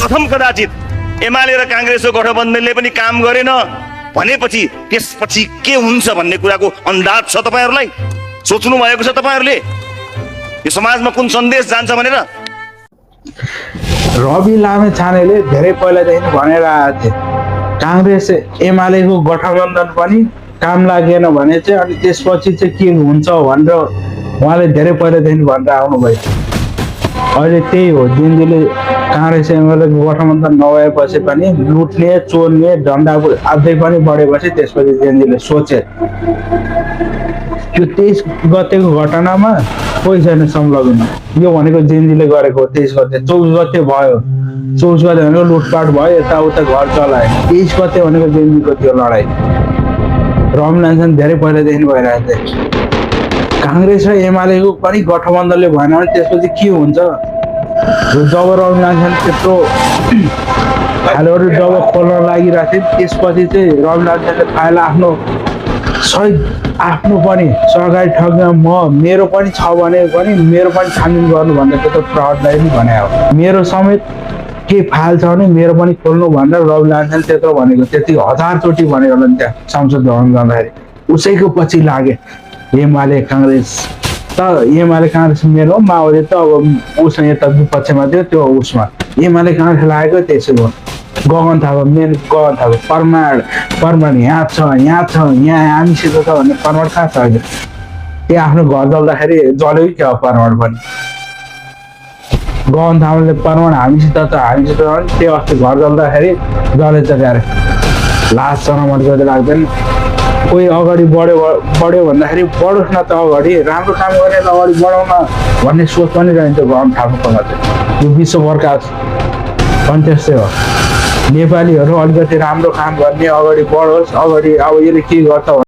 प्रथम कदाचित एमाले र कांग्रेसको गठबन्धनले पनि काम गरेन भनेपछि त्यसपछि के हुन्छ भन्ने कुराको अन्दाज छ तपाईहरुलाई? सोच्नु भएको छ तपाईहरुले यो समाजमा कुन सन्देश जान्छ भनेर? रवि लामेछानेले धेरै पहिलादेखि भनेर आएको थिए कांग्रेस एमालेको गठबन्धन पनि काम लागेन भने चाहिँ अनि त्यसपछि चाहिँ के हुन्छ भनेर उहाँले धेरै पहिलादेखि भनेर आउनुभयो। अहिले त्यही हो, जेनजीले कांग्रेस एमालेको गठबन्धन नभएपछि पनि लुट्ने चोर्ने डन्डा अझै पनि बढेपछि त्यसपछि जेनजीले सोचे त्यो 23 गतेको घटनामा कोही छैन संलग्न। यो भनेको जेनजीले गरेको 23 गते, 24 गते भयो, 24 गते भनेको लुटपाट भयो, यताउता घर चलायो। 23 गते भनेको जेनजीको त्यो लडाइँ रमलान्छन् धेरै पहिलादेखि भइरहेको थियो। कांग्रेस र एमालेको पनि गठबन्धनले भएन भने त्यसपछि के हुन्छ? जब रमलान्छन् त्यत्रो फाइलहरू जब खोल्न लागिरहेको थियो त्यसपछि चाहिँ रमलान्छनले फाइल आफ्नो सहित आफ्नो पनि सरकारी ठगमा मेरो पनि छ भने पनि मेरो पनि छानबिन गर्नु भन्दा त्यो त प्रहरीलाई पनि भने हो। मेरो समेत के फाइल छ भने मेरो पनि खोल्नु भनेर रवि लान्छन् त्यत्रो भनेको, त्यति 1000 चोटि भनेको होला नि त्यहाँ संसद भवन जाँदाखेरि। उसैको पछि लागे एमाले कांग्रेस। त एमाले कांग्रेस मेरो माओवादी त अब उसमा यता विपक्षमा थियो, त्यो उसमा एमाले कांग्रेस लागेको त्यसै हो। गगन थापा मेन गगन थापा प्रमाण यहाँ छ यहाँ हामीसित छ भन्ने प्रमाण कहाँ छ? अहिले त्यहाँ आफ्नो घर जल्दाखेरि जल्यो क्या प्रमाण पनि। गगन थापाले प्रमाण हामीसित छ त्यो अस्ति घर जल्दाखेरि जलेछ क्यारे लास्ट चरमट गर्दै लाग्दैन। कोही अगाडि बढ्यो भन्दाखेरि बढोस् न त अगाडि, राम्रो काम गर्ने अगाडि बढाउन भन्ने सोच पनि रहन्छ गगन थापाकोमा चाहिँ। यो विश्वभरका पनि त्यस्तै हो। नेपालीहरू अलिकति राम्रो काम गर्ने अगाडि बढोस्, अगाडि अब यसले के गर्छ